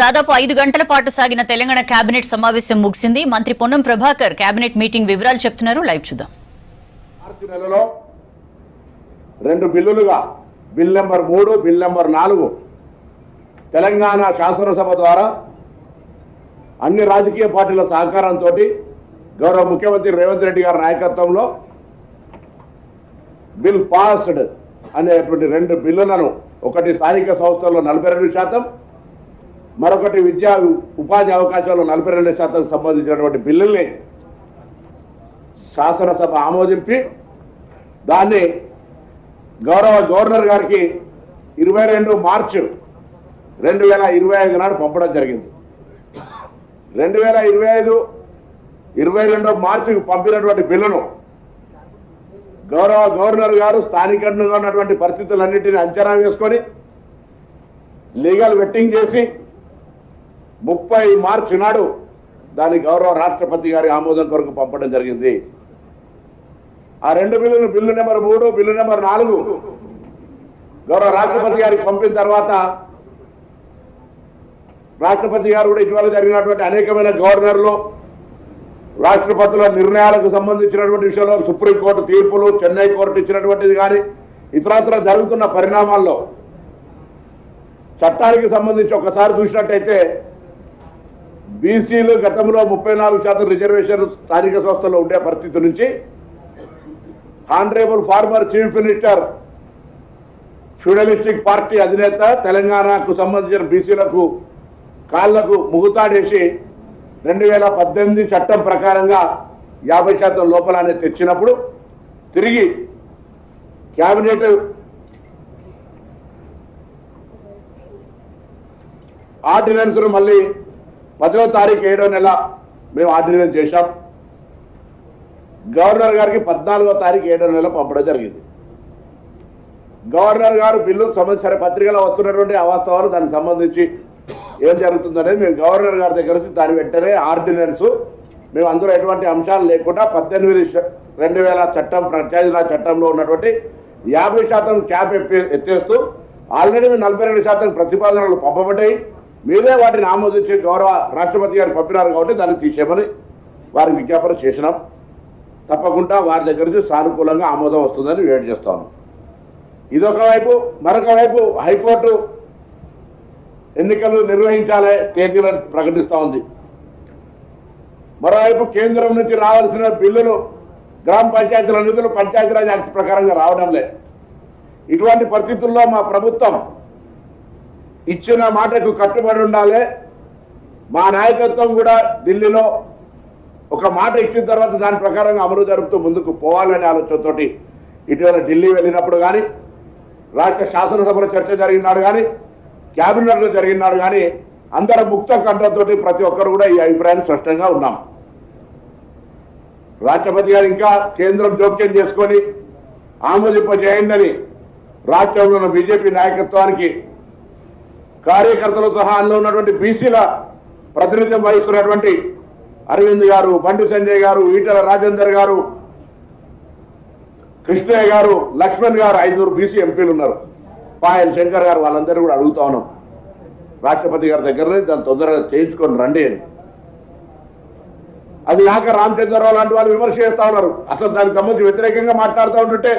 దాదాపు 5 గంటల పాటు సాగిన తెలంగాణ కేబినెట్ సమావేశం ముగిసింది. మంత్రి పొన్నం ప్రభాకర్ కేబినెట్ మీటింగ్ వివరాలు చెప్తున్నారు. లైవ్ చూద్దాం. మార్చి నెలలో 2 బిల్లులుగా bill number 3, bill number 4 Telangana శాసనసభ ద్వారా అన్ని రాజకీయ పార్టీల సహకారంతో గౌరవ ముఖ్యమంత్రి రేవంత్ రెడ్డి గారి నాయకత్వంలో బిల్ పాస్డ్ అనేటువంటి 2 బిల్లులను, ఒకటి స్థానిక సంస్థల్లో 42%, మరొకటి విద్యా ఉపాధి అవకాశాలు 42% సంబంధించినటువంటి బిల్లుల్ని శాసనసభ ఆమోదించి దాన్ని గౌరవ గవర్నర్ గారికి 22 మార్చి 2025 నాడు పంపడం జరిగింది. 2025 22 మార్చికి పంపినటువంటి బిల్లును గౌరవ గవర్నర్ గారు స్థానికంగా ఉన్నటువంటి పరిస్థితులన్నింటినీ అంచనా వేసుకొని లీగల్ వెట్టింగ్ చేసి 30 మార్చి నాడు దాని గౌరవ రాష్ట్రపతి గారి ఆమోదం కొరకు పంపడం జరిగింది. ఆ 2 బిల్లులు, బిల్లు నెంబర్ 3, బిల్లు నెంబర్ 4 గౌరవ రాష్ట్రపతి గారికి పంపిన తర్వాత రాష్ట్రపతి గారు కూడా ఇటీవల జరిగినటువంటి అనేకమైన గవర్నర్లు, రాష్ట్రపతుల నిర్ణయాలకు సంబంధించినటువంటి విషయంలో సుప్రీంకోర్టు తీర్పులు, చెన్నై కోర్టు ఇచ్చినటువంటిది కానీ ఇతరత్ర జరుగుతున్న పరిణామాల్లో చట్టానికి సంబంధించి ఒకసారి చూసినట్టయితే బీసీలు గతంలో 34% రిజర్వేషన్ స్థానిక సంస్థల్లో ఉండే పరిస్థితి నుంచి honourable former chief minister feudalistic party అధినేత తెలంగాణకు సంబంధించిన బీసీలకు కాళ్లకు ముగుతాడేసి 2018 చట్టం ప్రకారంగా 50% లోపలనే తెచ్చినప్పుడు తిరిగి క్యాబినెట్ ఆర్డినెన్స్ను మళ్ళీ 10వ తారీఖు 7వ నెల మేము ఆర్డినెన్స్ చేశాం. గవర్నర్ గారికి 14వ తారీఖు 7వ నెల పంపడం జరిగింది. గవర్నర్ గారు బిల్లు సంబంధించిన పత్రికలో వస్తున్నటువంటి అవాస్తవాలు, దానికి సంబంధించి ఏం జరుగుతుందనేది మేము గవర్నర్ గారి దగ్గర నుంచి దాని వెంటనే ఆర్డినెన్స్ మేము అందులో ఎటువంటి అంశాలు లేకుండా 18/2000 చట్టం, పంచాయతీరాజ్ చట్టంలో ఉన్నటువంటి 50% క్యాప్ ఎత్తేస్తూ ఆల్రెడీ 42% ప్రతిపాదనలు పంపబడ్డాయి. మీరే వాటిని ఆమోదించి గౌరవ రాష్ట్రపతి గారు పంపినారు కాబట్టి దాన్ని తీసేయమని వారికి విజ్ఞాపన చేసినాం. తప్పకుండా వారి దగ్గర నుంచి సానుకూలంగా ఆమోదం వస్తుందని వెయిట్ చేస్తాను. ఇదొక వైపు. మరొక వైపు హైకోర్టు ఎన్నికలు నిర్వహించాలే తేదీలను ప్రకటిస్తూ ఉంది. మరోవైపు కేంద్రం నుంచి రావాల్సిన బిల్లులు, గ్రామ పంచాయతీల నిధులు పంచాయతీరాజ్ యాక్ట్ ప్రకారంగా రావడం లేదు. ఇటువంటి పరిస్థితుల్లో మా ప్రభుత్వం ఇచ్చిన మాటకు కట్టుబడి ఉండాలి. మా నాయకత్వం కూడా ఢిల్లీలో ఒక మాట ఇచ్చిన తర్వాత దాని ప్రకారంగా అమలు జరుపుతూ ముందుకు పోవాలనే ఆలోచనతోటి ఇటీవల ఢిల్లీ వెళ్ళినప్పుడు కానీ, రాష్ట్ర శాసనసభలో చర్చ జరిగినాడు కానీ, క్యాబినెట్లో జరిగినాడు కానీ అందరూ ముక్త కంఠంతో ప్రతి ఒక్కరు కూడా ఈ అభిప్రాయాన్ని స్పష్టంగా ఉన్నాం. రాష్ట్రపతి గారు ఇంకా కేంద్రం జోక్యం చేసుకొని ఆమోదింపజేయండి రాష్ట్రంలో ఉన్న బీజేపీ నాయకత్వానికి, కార్యకర్తలు సహా అందులో ఉన్నటువంటి బీసీల ప్రాతినిధ్యం వహిస్తున్నటువంటి అరవింద్ గారు, బండి సంజయ్ గారు, ఈటల రాజేందర్ గారు, కృష్ణయ్య గారు, లక్ష్మణ్ గారు, 5 బీసీ ఎంపీలు ఉన్నారు, పాయల్ శంకర్ గారు, వాళ్ళందరూ కూడా అడుగుతా ఉన్నాం రాష్ట్రపతి గారి దగ్గరనే దాన్ని తొందరగా చేయించుకొని రండి అని. అది కాక రామచంద్రరావు లాంటి వాళ్ళు విమర్శ చేస్తా ఉన్నారు. అసలు దానికి సంబంధించి వ్యతిరేకంగా మాట్లాడుతూ ఉంటుంటే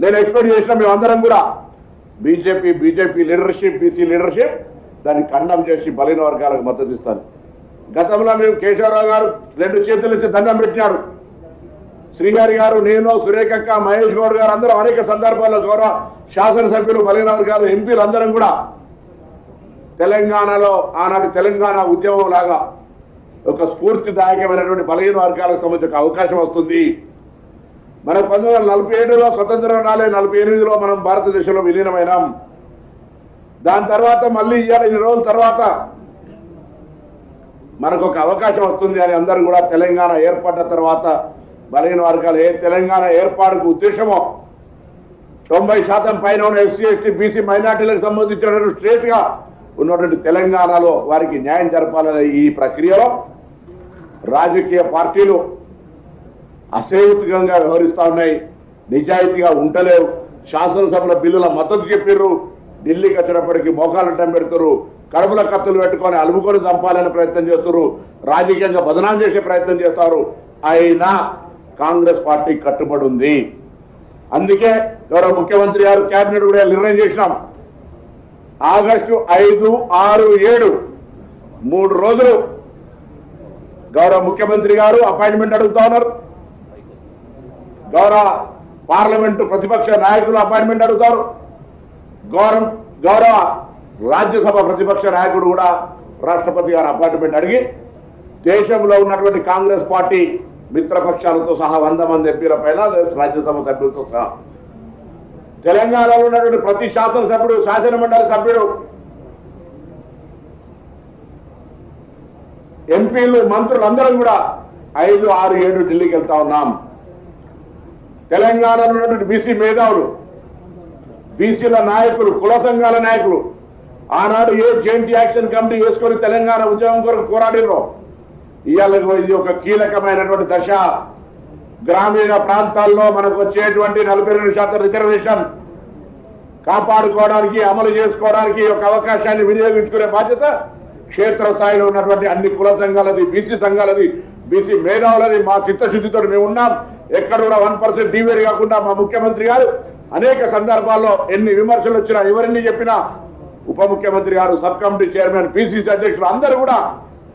నేను ఎక్స్పెక్ట్ చేసిన మేమందరం కూడా బీజేపీ లీడర్షిప్, బీసీ లీడర్షిప్ దాన్ని ఖండం చేసి బలైన వర్గాలకు మద్దతు ఇస్తాను. గతంలో మేము కేశవరావు గారు 2 చేతులు ఇచ్చి దండం పెట్టినారు. శ్రీగారి గారు, నేను, సురేఖక్క, మహేష్ గౌడ్ గారు అందరూ అనేక సందర్భాల్లో గౌరవ శాసనసభ్యులు, బలైన వర్గాలు, ఎంపీలు అందరం కూడా తెలంగాణలో ఆనాటి తెలంగాణ ఉద్యమం లాగా ఒక స్ఫూర్తిదాయకమైనటువంటి బలహీన వర్గాలకు సంబంధించిన అవకాశం వస్తుంది. మనం 1947లో స్వతంత్రం రాలే, 48లో మనం భారతదేశంలో విలీనమైనాం. దాని తర్వాత మళ్ళీ ఇన్ని రోజుల తర్వాత మనకు ఒక అవకాశం వస్తుంది అని అందరూ కూడా తెలంగాణ ఏర్పడ్డ తర్వాత బలహీన వర్గాలు తెలంగాణ ఏర్పాటుకు ఉద్దేశమో 90% పైన ఉన్న ఎస్సీ, ఎస్టీ, బీసీ మైనార్టీలకు సంబంధించినటువంటి స్టేట్ గా ఉన్నటువంటి తెలంగాణలో వారికి న్యాయం జరపాలనే ఈ ప్రక్రియలో రాజకీయ పార్టీలు అసేవికంగా వ్యవహరిస్తూ ఉన్నాయి, నిజాయితీగా ఉండలేవు. శాసనసభల బిల్లుల మద్దతు చెప్పారు, ఢిల్లీకి వచ్చినప్పటికీ మోకాలడ్డం పెడతారు, కడుపుల కత్తులు పెట్టుకొని అలుముకొని చంపాలనే ప్రయత్నం చేస్తున్నారు, రాజకీయంగా బదనాం చేసే ప్రయత్నం చేస్తారు. అయినా కాంగ్రెస్ పార్టీ కట్టుబడి ఉంది. అందుకే గౌరవ ముఖ్యమంత్రి గారు కేబినెట్ కూడా నిర్ణయం చేసినాం. ఆగస్టు 5, 6, 7 3 రోజులు గౌరవ ముఖ్యమంత్రి గారు అపాయింట్మెంట్ అడుగుతా ఉన్నారు. గౌరవ పార్లమెంటు ప్రతిపక్ష నాయకులు అపాయింట్మెంట్ అడుగుతారు. గౌరవ రాజ్యసభ ప్రతిపక్ష నాయకుడు కూడా రాష్ట్రపతి గారు అపాయింట్మెంట్ అడిగి దేశంలో ఉన్నటువంటి కాంగ్రెస్ పార్టీ మిత్రపక్షాలతో సహా 100 మంది ఎంపీల పైన రాజ్యసభ సభ్యులతో సహా తెలంగాణలో ఉన్నటువంటి ప్రతి శాసనసభ్యుడు, శాసనమండలి సభ్యుడు, ఎంపీలు, మంత్రులందరం కూడా 5, 6, 7 ఢిల్లీకి వెళ్తా ఉన్నాం. తెలంగాణలో ఉన్నటువంటి బీసీ మేధావులు, బీసీల నాయకులు, కుల సంఘాల నాయకులు ఆనాడు ఏ జాయింట్ యాక్షన్ కమిటీ వేసుకొని తెలంగాణ ఉద్యమం కొరకు పోరాడినో ఇవాళ ఇది ఒక కీలకమైనటువంటి దశ. గ్రామీణ ప్రాంతాల్లో మనకు వచ్చేటువంటి 42% రిజర్వేషన్ కాపాడుకోవడానికి, అమలు చేసుకోవడానికి ఒక అవకాశాన్ని వినియోగించుకునే బాధ్యత క్షేత్రస్థాయిలో ఉన్నటువంటి అన్ని కుల సంఘాలది, బీసీ సంఘాలది, బీసీ మేధావులది. మా చిత్తశుద్ధితో మేము ఉన్నాం. ఎక్కడ కూడా 1% డీవేర్ కాకుండా మా ముఖ్యమంత్రి గారు అనేక సందర్భాల్లో ఎన్ని విమర్శలు వచ్చినా, ఎవరిని చెప్పినా ఉప ముఖ్యమంత్రి గారు, సబ్ కమిటీ చైర్మన్, పిసిసి అధ్యక్షులు అందరూ కూడా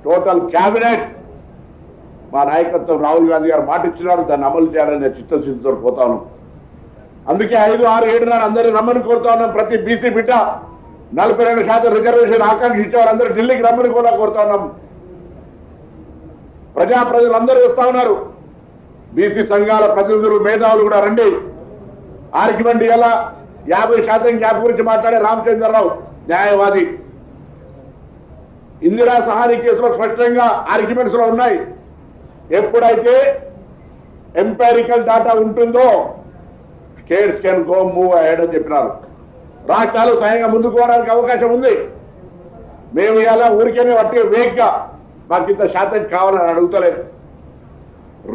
టోటల్ క్యాబినెట్ మా నాయకత్వం రాహుల్ గాంధీ గారు మాట ఇచ్చినారు, దాన్ని అమలు చేయాలని చిత్తశుద్ధితో పోతా ఉన్నాం. అందుకే 5, 6, 7 నాడు అందరినీ రమ్మని కోరుతా ఉన్నాం. ప్రతి బీసీ బిడ్డ 42% రిజర్వేషన్ ఆకాంక్షించేవారు అందరూ ఢిల్లీకి రమ్మని కూడా కోరుతా ఉన్నాం. ప్రజలందరూ వస్తా ఉన్నారు. బీసీ సంఘాల ప్రతినిధులు, మేధావులు కూడా రండి. ఆర్గ్యుమెంట్ ఎలా 50% గ్యాప్ గురించి మాట్లాడే రామచంద్రరావు న్యాయవాది, ఇందిరా సహాని కేసులో స్పష్టంగా ఆర్గ్యుమెంట్స్ లో ఉన్నాయి. ఎప్పుడైతే ఎంపైరికల్ డాటా ఉంటుందో states can go move ahead అని చెప్పినారు. రాష్ట్రాలు స్వయంగా ముందుకు పోవడానికి అవకాశం ఉంది. మేము ఇలా ఊరికేనే వట్టి వేగ్గా మాకు ఇంత శాతం కావాలని అడుగుతలేదు.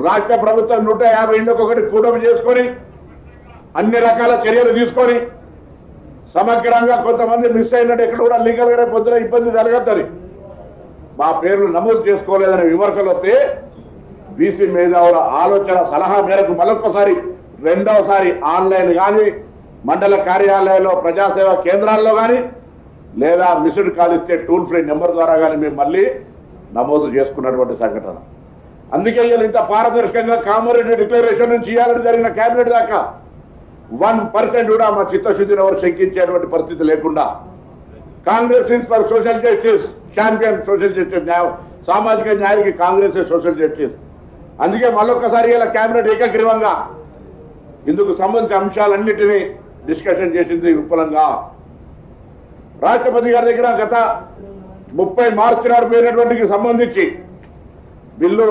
రాష్ట్ర ప్రభుత్వం 151 కూటమి చేసుకొని అన్ని రకాల చర్యలు తీసుకొని సమగ్రంగా కొంతమంది మిస్ అయినట్టు ఎక్కడ కూడా లీగల్ గా పొద్దున ఇబ్బంది జరగద్దని మా పేర్లు నమోదు చేసుకోలేదనే విమర్శలు వస్తే బీసీ మేధావుల ఆలోచన సలహా మేరకు మరొకసారి, రెండవసారి ఆన్లైన్ కానీ, మండల కార్యాలయాల్లో, ప్రజాసేవా కేంద్రాల్లో కానీ, లేదా మిస్డ్ కాల్ ఇచ్చే టోల్ ఫ్రీ నెంబర్ ద్వారా కానీ మేము మళ్ళీ నమోదు చేసుకున్నటువంటి సంఘటన. అందుకే ఇంత పారదర్శకంగా కామారెడ్డి డిక్లరేషన్ నుంచి ఇవ్వాలని జరిగిన కేబినెట్ దాకా 1% కూడా మా చిత్తశుద్ధిని ఎవరు శంకించేటువంటి పరిస్థితి లేకుండా Congress is for social justice, champion social justice, సామాజిక న్యాయానికి కాంగ్రెస్ సోషల్ జస్టిస్. అందుకే మళ్ళొక్కసారి ఇలా కేబినెట్ ఏకగ్రీవంగా ఇందుకు సంబంధించిన అంశాలన్నిటినీ డిస్కషన్ చేసింది విపులంగా. రాష్ట్రపతి గారి దగ్గర గత 30 మార్చి నాడు పోయినటువంటికి సంబంధించి బిల్లు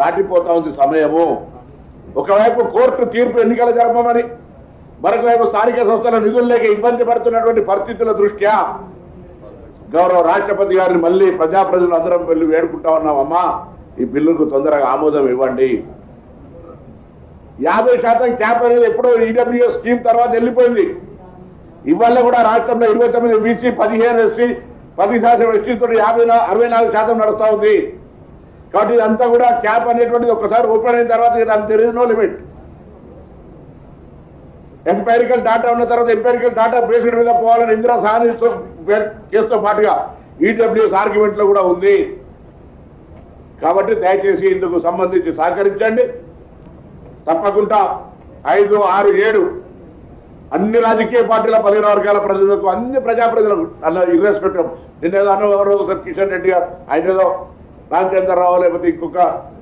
దాటిపోతా ఉంది సమయము. ఒకవైపు కోర్టు తీర్పు ఎన్నికలు జరపమని, మరొక వైపు స్థానిక సంస్థల నిధులు లేక ఇబ్బంది పడుతున్నటువంటి పరిస్థితుల దృష్ట్యా గౌరవ రాష్ట్రపతి గారిని మళ్ళీ ప్రజలు అందరం వెళ్ళి వేడుకుంటా ఉన్నామమ్మా, ఈ బిల్లుకు తొందరగా ఆమోదం ఇవ్వండి. 50% క్యాప్ అనేది ఎప్పుడో ఈడబ్ల్యూఎస్ స్కీమ్ తర్వాత వెళ్ళిపోయింది. ఇవాళ కూడా రాష్ట్రంలో 29 బీసీ, 15 ఎస్సీ, 10% ఎస్సీతో 64% నడుస్తా ఉంది. కాబట్టి ఇదంతా కూడా క్యాప్ అనేటువంటిది ఒకసారి ఓపెన్ అయిన తర్వాత దానికి there is no limit. Empirical data ఉన్న తర్వాత ఎంపైరికల్ డాటా బేస్డ్ మీద పోవాలని ఇందిరా సహాని కేసుతో పాటుగా ఈడబ్ల్యూఎస్ ఆర్గ్యుమెంట్ లో కూడా ఉంది. కాబట్టి దయచేసి ఇందుకు సంబంధించి సహకరించండి. తప్పకుండా 5, 6, 7 అన్ని రాజకీయ పార్టీల 15 వర్గాల ప్రజలకు, అన్ని ప్రజాప్రజలకు అలా ఇర్రెస్పెక్టివ్. నిన్నేదో ఎవరో కిషన్ రెడ్డి గారు, ఆయన ఏదో రామచంద్రరావు లేకపోతే ఇంకొక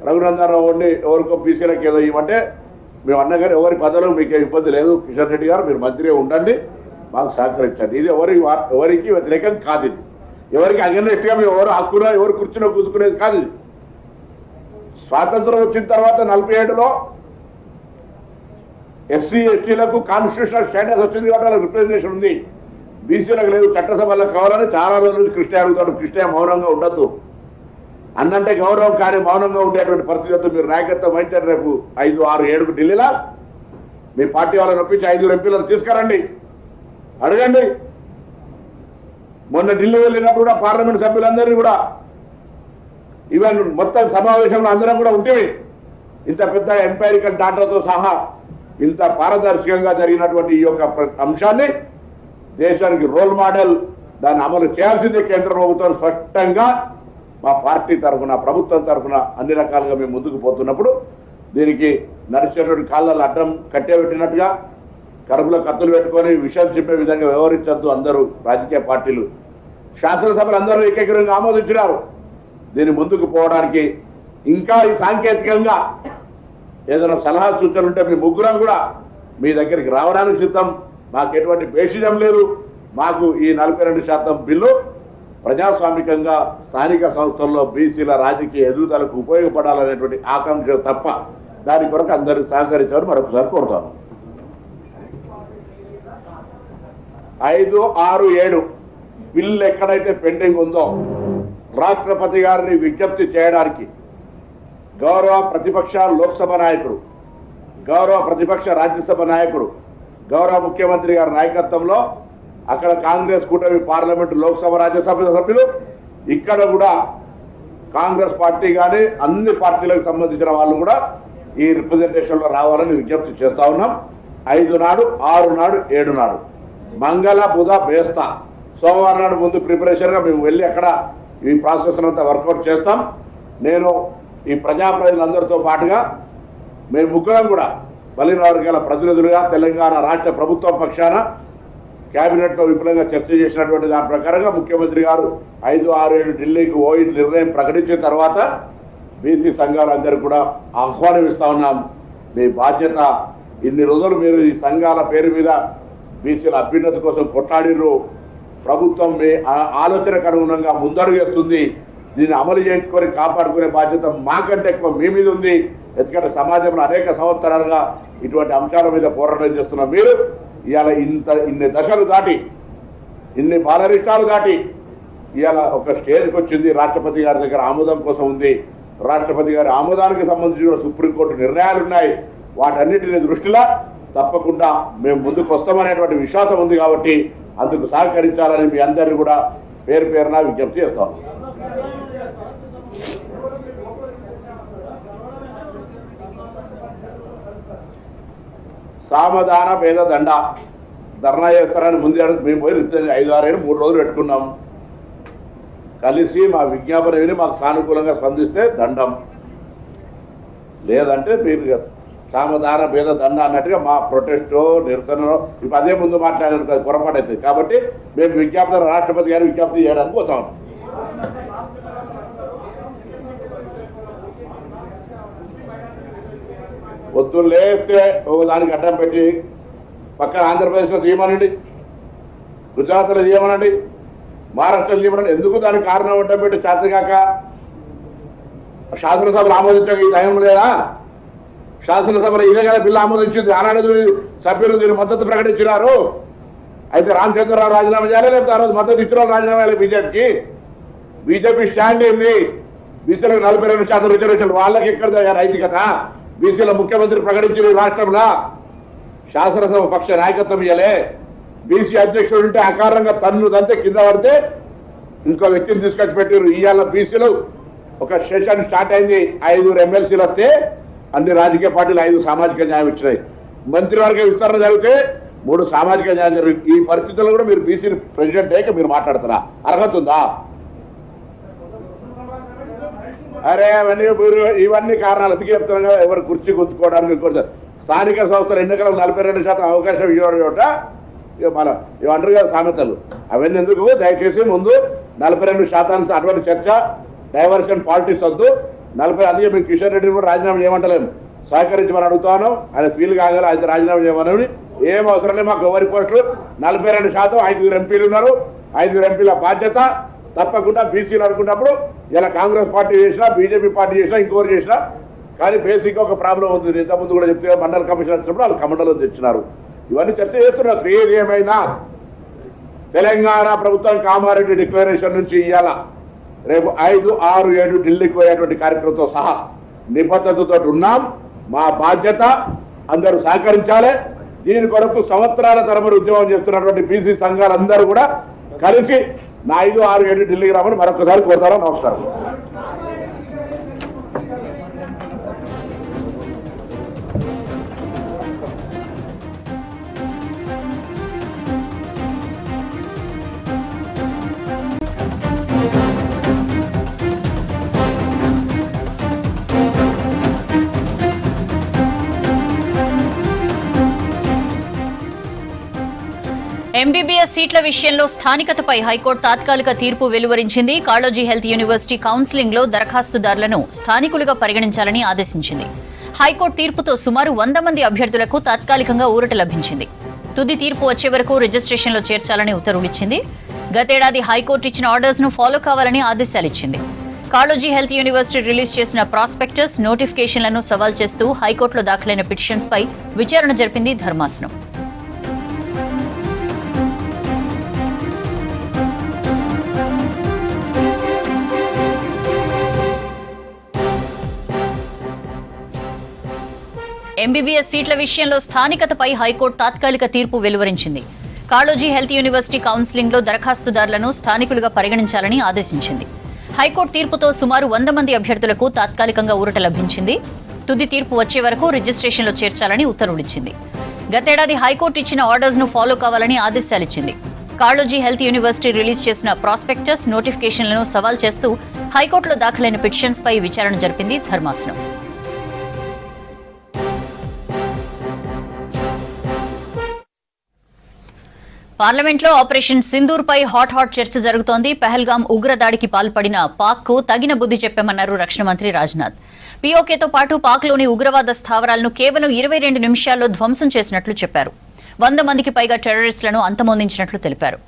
రఘునందన్ రావు ఉండి ఎవరికో బీసీలకు ఏదో ఇవ్వమంటే మేము అన్నగారు ఎవరి పదవులు మీకే ఇబ్బంది లేదు, కిషన్ రెడ్డి గారు మీరు మంత్రిగా ఉండండి, మాకు సహకరించండి. ఇది ఎవరికి వ్యతిరేకం కాదు. ఇది ఎవరికి అగెన్స్ట్గా మేము ఎవరు హక్కులో ఎవరు కూర్చులో కూర్చుకునేది కాదు. ఇది స్వాతంత్రం వచ్చిన తర్వాత 47లో ఎస్సీ ఎస్టీలకు కాన్స్టిట్యూషనల్ స్టేటస్ వచ్చింది కాబట్టి వాళ్ళకి రిప్రజెంటేషన్ ఉంది. బీసీలకు లేదు, చట్టసభలకు కావాలని చాలా రోజులు కృష్ణ అడుగుతాడు. కృష్ణ మౌనంగా ఉండద్దు, అన్నంటే గౌరవం కానీ మౌనంగా ఉండేటువంటి పరిస్థితులతో మీరు నాయకత్వం వహించారు. రేపు 5, 6, 7 ఢిల్లీలో మీ పార్టీ వాళ్ళని ఒప్పించి 5 ఎంపీలను తీసుకురండి, అడగండి. మొన్న ఢిల్లీ వెళ్ళినప్పుడు కూడా పార్లమెంట్ సభ్యులందరినీ కూడా ఈవెన్ మొత్తం సమావేశంలో అందరం కూడా ఉంటేవి ఇంత పెద్ద ఎంపైరికల్ డాటాతో సహా ఇంత పారదర్శకంగా జరిగినటువంటి ఈ యొక్క అంశాన్ని దేశానికి రోల్ మోడల్ దాన్ని అమలు చేయాల్సిందే కేంద్ర ప్రభుత్వం స్పష్టంగా మా పార్టీ తరఫున ప్రభుత్వం తరఫున అన్ని రకాలుగా మేము ముందుకు పోతున్నప్పుడు దీనికి నడిచేటువంటి కాళ్ళలో అడ్డం కట్టేబెట్టినట్టుగా కడుపులో కత్తులు పెట్టుకొని విషయం చెప్పే విధంగా వ్యవహరించద్దు అందరూ రాజకీయ పార్టీలు శాసనసభలు అందరూ ఏకగ్రీవంగా ఆమోదించినారు దీన్ని ముందుకు పోవడానికి ఇంకా ఈ సాంకేతికంగా ఏదైనా సలహా సూచనలు ఉంటే మీ ముగ్గురం కూడా మీ దగ్గరికి రావడానికి సిద్ధం మాకు ఎటువంటి భేషజం లేదు మాకు ఈ 42% బిల్లు ప్రజాస్వామికంగా స్థానిక సంస్థల్లో బీసీల రాజకీయ ఎదుగుదలకు ఉపయోగపడాలనేటువంటి ఆకాంక్ష తప్ప దాని కొరకు అందరూ సహకరించారు మరొకసారి కోరుతాను 5, 6, 7 బిల్లు ఎక్కడైతే పెండింగ్ ఉందో రాష్ట్రపతి గారిని విజ్ఞప్తి చేయడానికి గౌరవ ప్రతిపక్ష లోక్సభ నాయకుడు గౌరవ ప్రతిపక్ష రాజ్యసభ నాయకుడు గౌరవ ముఖ్యమంత్రి గారి నాయకత్వంలో అక్కడ కాంగ్రెస్ కూటమి పార్లమెంటు లోక్సభ రాజ్యసభ సభ్యులు ఇక్కడ కూడా కాంగ్రెస్ పార్టీ కానీ అన్ని పార్టీలకు సంబంధించిన వాళ్ళు కూడా ఈ రిప్రజెంటేషన్లో రావాలని విజ్ఞప్తి చేస్తా ఉన్నాం 5 నాడు 6 నాడు 7 నాడు మంగళ బుధ బేస్తా సోమవారం నాడు ముందు ప్రిపరేషన్గా మేము వెళ్ళి అక్కడ ఈ ప్రాసెస్ అంతా వర్కౌట్ చేస్తాం నేను ఈ ప్రజాప్రతినిధులందరితో పాటుగా మేము ముగ్గురం కూడా బలిన వర్గాల ప్రతినిధులుగా తెలంగాణ రాష్ట్ర ప్రభుత్వం పక్షాన కేబినెట్లో విపులంగా చర్చ చేసినటువంటి దాని ప్రకారంగా ముఖ్యమంత్రి గారు 5, 6, 7 ఢిల్లీకి పోయి నిర్ణయం ప్రకటించిన తర్వాత బీసీ సంఘాలందరూ కూడా ఆహ్వానిస్తా ఉన్నాం మీ బాధ్యత ఇన్ని రోజులు మీరు ఈ సంఘాల పేరు మీద బీసీల అభ్యున్నతి కోసం కొట్లాడిర్రు ప్రభుత్వం మీ ఆలోచనకు అనుగుణంగా ముందడుగేస్తుంది దీన్ని అమలు చేయించుకొని కాపాడుకునే బాధ్యత మాకంటే ఎక్కువ మీ మీద ఉంది ఎందుకంటే సమాజంలో అనేక సంవత్సరాలుగా ఇటువంటి అంశాల మీద పోరాటం చేస్తున్న మీరు ఇవాళ ఇన్ని దశలు దాటి ఇన్ని బాలరిష్టాలు దాటి ఇవాళ ఒక స్టేజ్కి వచ్చింది రాష్ట్రపతి గారి దగ్గర ఆమోదం కోసం ఉంది రాష్ట్రపతి గారి ఆమోదానికి సంబంధించిన సుప్రీంకోర్టు నిర్ణయాలు ఉన్నాయి వాటన్నిటిని దృష్టిలో తప్పకుండా మేము ముందుకు వస్తామనేటువంటి విశ్వాసం ఉంది కాబట్టి అందుకు సహకరించాలని మీ అందరినీ కూడా పేరు పేరున విజ్ఞప్తి చేస్తాం సామధాన భేద దండ ధర్నా చేస్తారని ముందే మేము పోయి 5, 6, 7 3 రోజులు పెట్టుకున్నాం కలిసి మా విజ్ఞాపన విని మాకు సానుకూలంగా స్పందిస్తే దండం లేదంటే మీరు సామధాన భేద దండ అన్నట్టుగా మా ప్రొటెస్టో నిరసనలో ఇప్పుడు అదే ముందు మాట్లాడారు పొరపాటు అవుతుంది కాబట్టి మేము విజ్ఞాపన రాష్ట్రపతి గారు విజ్ఞప్తి చేయడానికి పోతాం పొద్దున్న లేస్తే దానికి అడ్డం పెట్టి పక్కన ఆంధ్రప్రదేశ్లో చేయమనండి గుజరాత్లో చేయమనండి మహారాష్ట్రలో చేయమనండి ఎందుకు దానికి కారణం అడ్డం పెట్టి చేతగాక శాసనసభలు ఆమోదించక ఈ టైం లేదా శాసనసభలో ఇదే కదా బిల్లు ఆమోదించింది ఆనాడు సభ్యులు దీని మద్దతు ప్రకటించినారు అయితే రామచంద్రరావు రాజీనామా చేయాలి లేకపోతే ఆ రోజు మద్దతు ఇచ్చిన రాజీనామా చేయాలి బీజేపీ స్టాండ్ ఏంది బీసీలకు 42% రిజర్వేషన్ వాళ్ళకి ఎక్కడ నైతికత బీసీల ముఖ్యమంత్రి ప్రకటించిన రాష్ట్రంలో శాసనసభ పక్ష నాయకత్వం ఇయ్యలే బీసీ అధ్యక్షుడు ఉంటే అకారంగా తన్నుదంతే కింద పడితే ఇంకో వ్యక్తిని తీసుకొచ్చి పెట్టారు ఇవాళ బీసీలు ఒక సెషన్ స్టార్ట్ అయింది 5 ఎమ్మెల్సీలు వస్తే అన్ని రాజకీయ పార్టీలు 5 సామాజిక న్యాయం ఇచ్చినాయి మంత్రివర్గ విస్తరణ జరిగితే 3 సామాజిక న్యాయం జరిగింది ఈ పరిస్థితుల్లో కూడా మీరు బీసీ ప్రెసిడెంట్ అయ్యాక మీరు మాట్లాడతారా అర్హత ఉందా అరే ఇవన్నీ కారణాలు ఎందుకు చెప్తున్నాం కదా ఎవరు కుర్చీ గుర్తుకోవడానికి స్థానిక సంస్థల ఎన్నికలకు 42% అవకాశం ఇవ్వడం చోట మన ఇవంటారు కదా సామెతలు అవన్నీ ఎందుకు దయచేసి ముందు 42% అటువంటి చర్చ డైవర్షన్ పాలిటిక్స్ వద్దు 40 అందుకే మేము కిషన్ రెడ్డిని కూడా రాజీనామా చేయమంటలేము సహకరించమని అడుగుతాను ఆయన ఫీల్ కాగల అయితే రాజీనామా చేయమని ఏం అవసరం లేదు మాకు ఎవరి పోస్టులు 42% 5 ఎంపీలు ఉన్నారు 5 ఎంపీల బాధ్యత తప్పకుండా బీసీలు అనుకున్నప్పుడు ఇలా కాంగ్రెస్ పార్టీ చేసినా బీజేపీ పార్టీ చేసినా ఇంకోరు చేసినా కానీ బేసిక్గా ఒక ప్రాబ్లం ఉంది ఇంతకుముందు కూడా చెప్తే మండల కమిషన్ వచ్చినప్పుడు వాళ్ళు కమండలో తెచ్చినారు ఇవన్నీ చర్చ చేస్తున్నారు ఏది ఏమైనా తెలంగాణ ప్రభుత్వం కామారెడ్డి డిక్లరేషన్ నుంచి ఇవాళ రేపు 5, 6, 7 ఢిల్లీకి పోయేటువంటి కార్యక్రమంతో సహా నిబద్ధతతో ఉన్నాం మా బాధ్యత అందరూ సహకరించాలి దీని కొరకు సంవత్సరాల తరబడి ఉద్యమం చేస్తున్నటువంటి బీసీ సంఘాలందరూ కూడా కలిసి నా 5, 6, 7 ఢిల్లీకి రామని మరొకసారి కోరుతారా. నమస్కారం. ఎంబీబీఎస్ సీట్ల విషయంలో స్థానికతపై హైకోర్టు తాత్కాలిక తీర్పు వెలువరించింది. కాళోజీ హెల్త్ యూనివర్సిటీ కౌన్సిలింగ్ లో దరఖాస్తుదారులను స్థానికులుగా పరిగణించాలని ఆదేశించింది. హైకోర్టు తీర్పుతో సుమారు 100 మంది అభ్యర్థులకు తాత్కాలికంగా ఊరట లభించింది. తుది తీర్పు వచ్చే వరకు రిజిస్ట్రేషన్లో చేర్చాలని ఉత్తర్వులిచ్చింది. గతేడాది హైకోర్టు ఇచ్చిన ఆర్డర్స్ ను ఫాలో కావాలని ఆదేశాలిచ్చింది. కాళోజీ హెల్త్ యూనివర్సిటీ రిలీజ్ చేసిన ప్రాస్పెక్టస్, నోటిఫికేషన్లను సవాల్ చేస్తూ హైకోర్టులో దాఖలైన పిటిషన్స్ పై విచారణ జరిపింది ధర్మాసనం. ఎంబీబీఎస్ సీట్ల విషయంలో స్థానికతపై హైకోర్టు తాత్కాలిక తీర్పు వెలువరించింది. కాళోజీ హెల్త్ యూనివర్సిటీ కౌన్సిలింగ్ లో దరఖాస్తుదారులను స్థానికులుగా పరిగణించాలని ఆదేశించింది. హైకోర్టు తీర్పుతో సుమారు 100 మంది అభ్యర్థులకు తాత్కాలికంగా ఊరట లభించింది. తుది తీర్పు వచ్చే వరకు రిజిస్ట్రేషన్లో చేర్చాలని ఉత్తర్వులిచ్చింది. గతేడాది హైకోర్టు ఇచ్చిన ఆర్డర్స్ ను ఫాలో కావాలని ఆదేశాలిచ్చింది. కాళోజీ హెల్త్ యూనివర్సిటీ రిలీజ్ చేసిన ప్రాస్పెక్టస్, నోటిఫికేషన్లను సవాల్ చేస్తూ హైకోర్టులో దాఖలైన పిటిషన్స్ పై విచారణ జరిపింది ధర్మాసనం. పార్లమెంట్లో ఆపరేషన్ సింధూర్ పై హాట్ చర్చ జరుగుతోంది. పహల్గాం ఉగ్రదాడికి పాల్పడిన పాక్ కు తగిన బుద్ధి చెప్పామన్నారు రక్షణ మంత్రి రాజ్నాథ్. పీఓకేతో పాటు పాక్లోని ఉగ్రవాద స్థావరాలను కేవలం 22 నిమిషాల్లో ధ్వంసం చేసినట్లు చెప్పారు. 100 మందికి పైగా టెర్రరిస్టులను అంతమొందించినట్లు తెలిపారు.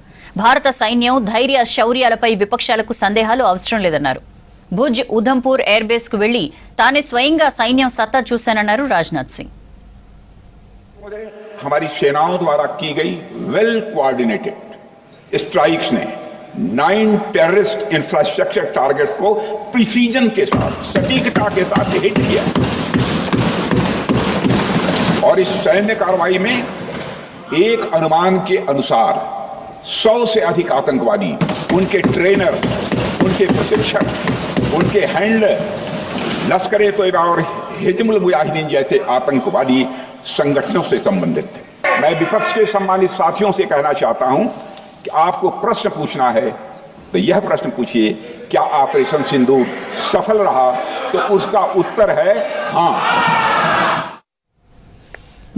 భారత సైన్యం ధైర్య శౌర్యాలపై విపక్షాలకు సందేహాలు అవసరం లేదన్నారు. భుజ్, ఉధంపూర్ ఎయిర్ బేస్ కు వెళ్లి తానే స్వయంగా సైన్యం సత్తా చూశానన్నారు రాజ్నాథ్ సింగ్. हमारी सेनाओं द्वारा की गई वेल कोऑर्डिनेटेड स्ट्राइक्स ने 9 टेररिस्ट इंफ्रास्ट्रक्चर टारगेट्स को प्रिसीजन के साथ, सटीकता के साथ हिट किया और इस सैन्य कार्रवाई में एक अनुमान के अनुसार 100 से अधिक आतंकवादी, उनके ट्रेनर, उनके प्रशिक्षक, उनके हैंडलर लश्कर-ए-तोयबा और हिजबुल मुजाहिदीन जैसे आतंकवादी संगठनों से संबंधित थे. मैं विपक्ष के सम्मानित साथियों से कहना चाहता हूं कि आपको प्रश्न पूछना है तो यह प्रश्न पूछिए, क्या ऑपरेशन सिंदूर सफल रहा? तो उसका उत्तर है हां.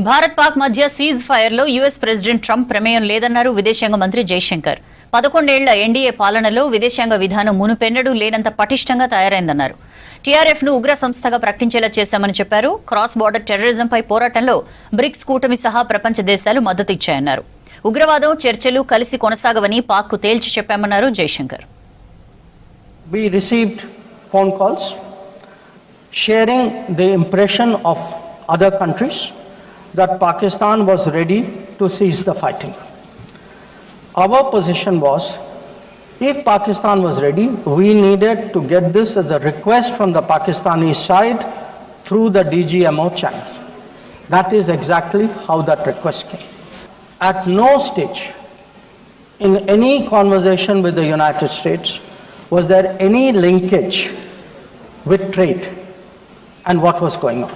భారత్ పాక్ మధ్య సీజ్ ఫైర్ లో యుఎస్ ప్రెసిడెంట్ ట్రంప్ ప్రమేయం లేదన్నారు విదేశాంగ మంత్రి జైశంకర్. 11 ఏళ్ల ఎన్డీఏ పాలనలో విదేశాంగ విధానం మునుపెన్నడూ లేనంత పటిష్టంగా తయారైందన్నారు. టీఆర్ఎఫ్ ను ఉగ్ర సంస్థగా ప్రకటించేలా చేశామని చెప్పారు. క్రాస్ బార్డర్ టెర్రరిజంపై పోరాటంలో బ్రిక్స్ కూటమి సహా ప్రపంచ దేశాలు మద్దతు ఇచ్చాయన్నారు. ఉగ్రవాదం, చర్చలు కలిసి కొనసాగవని పాక్ కు తేల్చి చెప్పామన్నారు Jaishankar. We received phone calls sharing the impression of other countries that Pakistan was ready to cease the fighting. Our position was, if Pakistan was ready, we needed to get this as a request from the Pakistani side through the DGMO channel. That is exactly how that request came. At no stage in any conversation with the United States was there any linkage with trade and what was going on.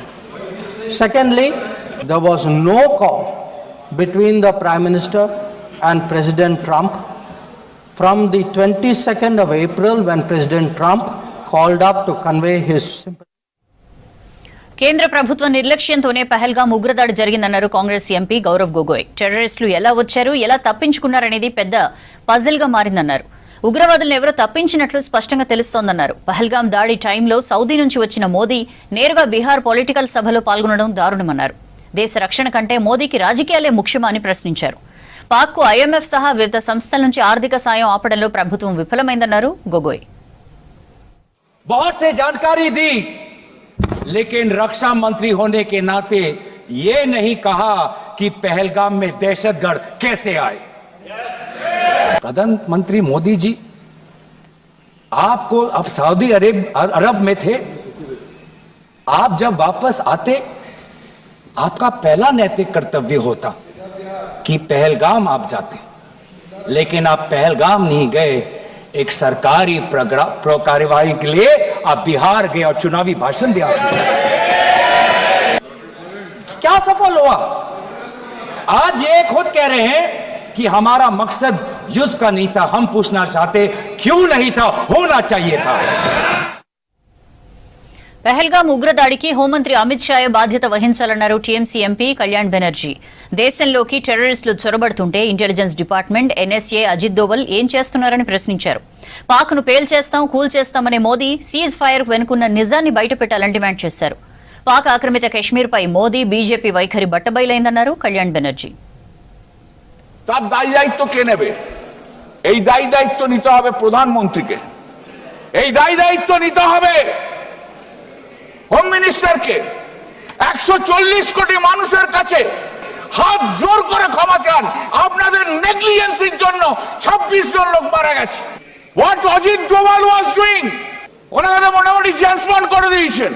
Secondly, there was no call between the Prime Minister and President Trump from the 22nd of April when President Trump called up to convey his sympathy. కేంద్ర ప్రభుత్వ నిర్లక్ష్యంతోనే పహల్గాం ఉగ్రదాడి జరిగిందన్నారు Congress MP Gaurav Gogoi. టెర్రరిస్టులు ఎలా వచ్చారు, ఎలా తప్పించుకున్నారనేది పెద్ద puzzle గా మారిందన్నారు. ఉగ్రవాదులను ఎవరో తప్పించినట్లు స్పష్టంగా తెలుస్తోందన్నారు. పహల్గాం దాడి టైంలో సౌదీ నుంచి వచ్చిన మోదీ నేరుగా బీహార్ పొలిటికల్ సభలో పాల్గొనడం దారుణమన్నారు. దేశ రక్షణ కంటే మోదీకి రాజకీయాలే ముఖ్యమా అని ప్రశ్నించారు. పాక్ కు ఐఎంఎఫ్ సహా వివిధ సంస్థల నుంచి ఆర్థిక సాయం ఆపడంలో ప్రభుత్వం విఫలమైందన్నారు గొగోయ్. बहुत से जानकारी दी, लेकिन रक्षा मंत्री होने के नाते ये नहीं कहा कि पहलगाम में दहशतगर्द कैसे आए. प्रधानमंत्री मोदी जी, आपको अब सऊदी अरब में थे, आप जब वापस आते आपका पहला नैतिक कर्तव्य होता कि पहलगाम आप जाते. लेकिन आप पहलगाम नहीं गए, एक सरकारी कार्यवाही के लिए आप बिहार गए और चुनावी भाषण दिया। क्या सफल हुआ? आज ये खुद कह रहे हैं कि हमारा मकसद युद्ध का नहीं था। हम पूछना चाहते क्यों नहीं था, होना चाहिए था। పహల్గాం ఉగ్రదాడికి హోంమంత్రి అమిత్ షాయే బాధ్యత వహించాలన్నారు టీఎంసీ ఎంపీ కళ్యాణ్ బెనర్జీ. దేశంలోకి టెర్రరిస్టులు చొరబడుతుంటే intelligence department, NSA, Ajit Doval ఏం చేస్తున్నారని ప్రశ్నించారు. పాక్ను పేల్చేస్తాం, కూల్చేస్తామనే మోదీ సీజ్ ఫైర్ వెనుకున్న నిజాన్ని బయటపెట్టాలని డిమాండ్ చేశారు. పాక్ ఆక్రమిత కశ్మీర్పై మోదీ, బీజేపీ వైఖరి బట్టబయలైందన్నారు కళ్యాణ్ బెనర్జీ. তার দায়ী দায়িত্ব কে নেবে? এই দায়ী দায়িত্ব নিতে হবে প্রধানমন্ত্রীকে, এই দায়ী দায়িত্ব নিতে হবে হোম মিনিস্টারকে। 140 কোটি মানুষের কাছে হাত জোর করে ক্ষমা চান, আপনাদের নেগলিজেন্সির জন্য 26 জন লোক মারা গেছে। What Ajit Doval was doing, ওনাকে মোটামুটি ট্রান্সফার করে দিয়েছেন,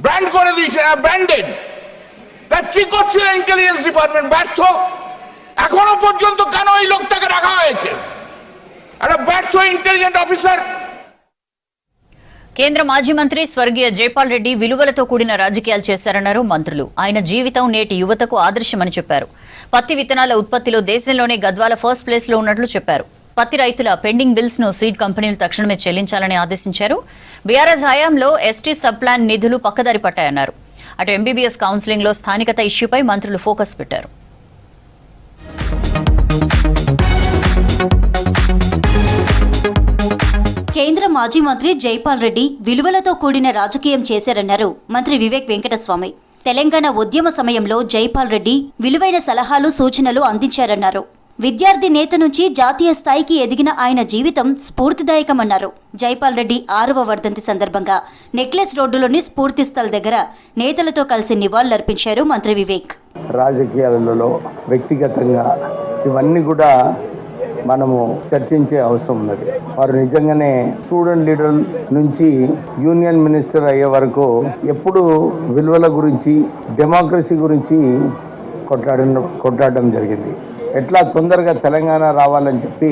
ব্র্যান্ড করে দিয়েছেন, ব্র্যান্ডেড। তা কি করছিল ইন্টেলিজেন্স ডিপার্টমেন্ট? ব্যর্থ। এখনো পর্যন্ত কেন এই লোকটাকে রাখা হয়েছে? একটা ব্যর্থ ইন্টেলিজেন্ট অফিসার। కేంద్ర మాజీ మంత్రి స్వర్గీయ జైపాల్ రెడ్డి విలువలతో కూడిన రాజకీయాలు చేశారన్నారు మంత్రులు. ఆయన జీవితం నేటి యువతకు ఆదర్శమని చెప్పారు. పత్తి విత్తనాల ఉత్పత్తిలో దేశంలోనే గద్వాల ఫస్ట్ ప్లేస్ లో ఉన్నట్లు చెప్పారు. పత్తి రైతుల పెండింగ్ బిల్స్ ను సీడ్ కంపెనీలు తక్షణమే చెల్లించాలని ఆదేశించారు. బీఆర్ఎస్ హయాంలో ఎస్టీ సబ్ ప్లాన్ నిధులు పక్కదారి పట్టాయన్నారు. అటు ఎంబీబీఎస్ కౌన్సిలింగ్ లో స్థానికత ఇష్యూపై మంత్రులు ఫోకస్ పెట్టారు. కేంద్ర మాజీ మంత్రి జైపాల్ రెడ్డి విలువలతో కూడిన రాజకీయం చేశారన్నారు మంత్రి వివేక్ వెంకటస్వామి. తెలంగాణ ఉద్యమ సమయంలో జైపాల్ రెడ్డి విలువైన సలహాలు, సూచనలు అందించారన్నారు. విద్యార్థి నేత నుంచి జాతీయ స్థాయికి ఎదిగిన ఆయన జీవితం స్ఫూర్తిదాయకమన్నారు. జైపాల్ రెడ్డి 6వ వర్ధంతి సందర్భంగా నెక్లెస్ రోడ్డులోని స్ఫూర్తి స్థల్ దగ్గర నేతలతో కలిసి నివాళులర్పించారు మంత్రి వివేక్. రాజకీయాలలో వ్యక్తిగతంగా ఇవన్నీ కూడా మనము చర్చించే అవసరం ఉన్నది. వారు నిజంగానే స్టూడెంట్ లీడర్ నుంచి యూనియన్ మినిస్టర్ అయ్యే వరకు ఎప్పుడు విలువల గురించి, డెమోక్రసీ గురించి కొట్లాడడం జరిగింది. ఎట్లా తొందరగా తెలంగాణ రావాలని చెప్పి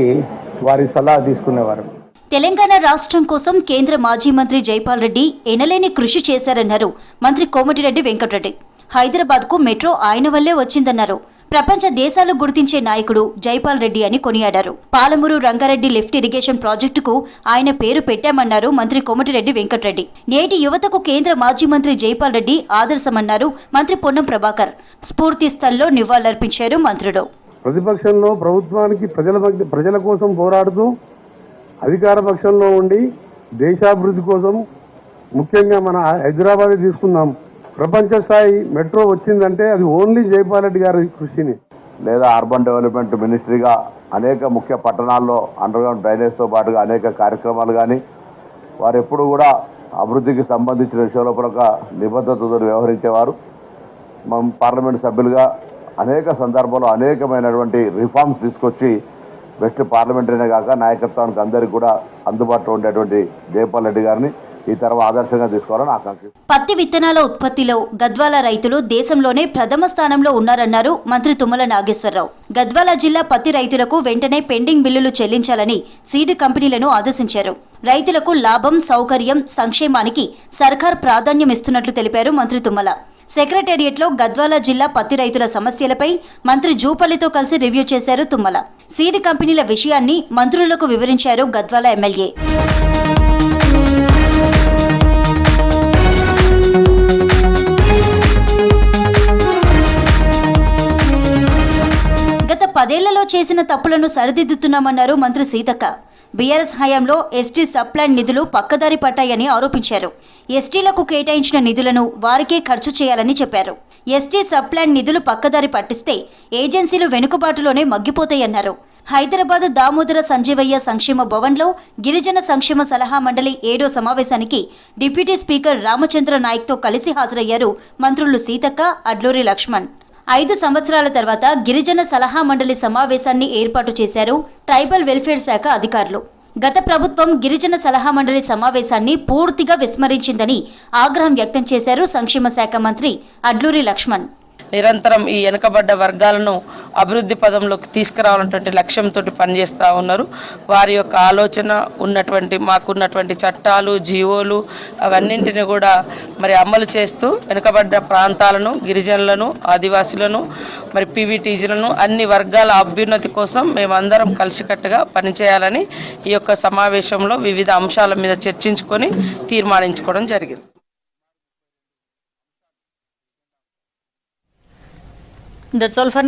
వారి సలహా తీసుకునేవారు. తెలంగాణ రాష్ట్రం కోసం కేంద్ర మాజీ మంత్రి జైపాల్ రెడ్డి ఎనలేని కృషి చేశారన్నారు మంత్రి కోమటిరెడ్డి వెంకటరెడ్డి. హైదరాబాద్కు మెట్రో ఆయన వల్లే వచ్చిందన్నారు. ప్రపంచ దేశాలు గుర్తించే నాయకుడు జైపాల్ రెడ్డి అని కొనియాడారు. పాలమూరు రంగారెడ్డి లిఫ్ట్ ఇరిగేషన్ ప్రాజెక్టుకు ఆయన పేరు పెట్టామన్నారు మంత్రి కోమటిరెడ్డి వెంకటరెడ్డి. నేటి యువతకు కేంద్ర మాజీ మంత్రి జైపాల్ రెడ్డి ఆదర్శమన్నారు మంత్రి పొన్నం ప్రభాకర్. స్ఫూర్తి స్థల్లో నివాళులర్పించారు మంత్రులు. ప్రతిపక్షంలో ప్రభుత్వానికి ప్రజల కోసం పోరాడుతూ, అధికార పక్షంలో ఉండి దేశాభివృద్ధి కోసం, ముఖ్యంగా మన హైదరాబాద్ తీసుకుందాం, ప్రపంచ స్థాయి మెట్రో వచ్చిందంటే అది ఓన్లీ జైపాల్ రెడ్డి గారి కృషిని. లేదా అర్బన్ డెవలప్మెంట్ మినిస్ట్రీగా అనేక ముఖ్య పట్టణాల్లో అండర్గ్రౌండ్ డ్రైనేజ్తో పాటుగా అనేక కార్యక్రమాలు కానీ వారు ఎప్పుడు కూడా అభివృద్ధికి సంబంధించిన విషయంలో కూడా ఒక నిబద్ధతతో వ్యవహరించేవారు. మనం పార్లమెంట్ సభ్యులుగా అనేక సందర్భాల్లో అనేకమైనటువంటి రిఫార్మ్స్ తీసుకొచ్చి బెస్ట్ పార్లమెంటరీనే కాక నాయకత్వానికి అందరికీ కూడా అందుబాటులో ఉండేటువంటి జైపాల్ రెడ్డి గారిని ఈ తర్వాత ఆదర్శంగా తీసుకోవాలని ఆకాంక్ష. పత్తి విత్తనాల ఉత్పత్తిలో గద్వాల రైతులు దేశంలోనే ప్రథమ స్థానంలో ఉన్నారన్నారు మంత్రి తుమ్మల నాగేశ్వరరావు. గద్వాల జిల్లా పత్తి రైతులకు వెంటనే పెండింగ్ బిల్లులు చెల్లించాలని సీడ్ కంపెనీలను ఆదేశించారు. రైతులకు లాభం, సౌకర్యం, సంక్షేమానికి సర్కార్ ప్రాధాన్యం ఇస్తున్నట్లు తెలిపారు మంత్రి తుమ్మల. సెక్రటేరియట్లో గద్వాల జిల్లా పత్తి రైతుల సమస్యలపై మంత్రి జూపల్లితో కలిసి రివ్యూ చేశారు తుమ్మల. సీడ్ కంపెనీల విషయాన్ని మంత్రులకు వివరించారు గద్వాల ఎమ్మెల్యే. గత 10 ఏళ్లలో చేసిన తప్పులను సరిదిద్దుతున్నామన్నారు మంత్రి సీతక్క. బీఆర్ఎస్ హయాంలో ఎస్టీ సబ్ ప్లాన్ నిధులు పక్కదారి పట్టాయని ఆరోపించారు. ఎస్టీలకు కేటాయించిన నిధులను వారికే ఖర్చు చేయాలని చెప్పారు. ఎస్టీ సబ్ ప్లాన్ నిధులు పక్కదారి పట్టిస్తే ఏజెన్సీలు వెనుకబాటులోనే మగ్గిపోతాయన్నారు. హైదరాబాద్ దామోదర సంజీవయ్య సంక్షేమ భవన్లో గిరిజన సంక్షేమ సలహా మండలి 7వ సమావేశానికి డిప్యూటీ స్పీకర్ రామచంద్ర నాయక్తో కలిసి హాజరయ్యారు మంత్రులు సీతక్క, అడ్లూరి లక్ష్మణ్. 5 సంవత్సరాల తర్వాత గిరిజన సలహా మండలి సమావేశాన్ని ఏర్పాటు చేశారు ట్రైబల్ వెల్ఫేర్ శాఖ అధికారులు. గత ప్రభుత్వం గిరిజన సలహా మండలి సమావేశాన్ని పూర్తిగా విస్మరించిందని ఆగ్రహం వ్యక్తం చేశారు సంక్షేమ శాఖ మంత్రి అడ్లూరి లక్ష్మణ్. నిరంతరం ఈ వెనుకబడ్డ వర్గాలను అభివృద్ధి పదంలోకి తీసుకురావాలన్నటువంటి లక్ష్యంతో పనిచేస్తూ ఉన్నారు. వారి యొక్క ఆలోచన ఉన్నటువంటి మాకున్నటువంటి చట్టాలు జీవోలు అవన్నింటిని కూడా మరి అమలు చేస్తూ వెనుకబడ్డ ప్రాంతాలను గిరిజనులను ఆదివాసులను మరి పీవీటీజీలను అన్ని వర్గాల అభ్యున్నతి కోసం మేమందరం కలిసికట్టుగా పనిచేయాలని ఈ యొక్క సమావేశంలో వివిధ అంశాల మీద చర్చించుకొని తీర్మానించుకోవడం జరిగింది. That's all for now.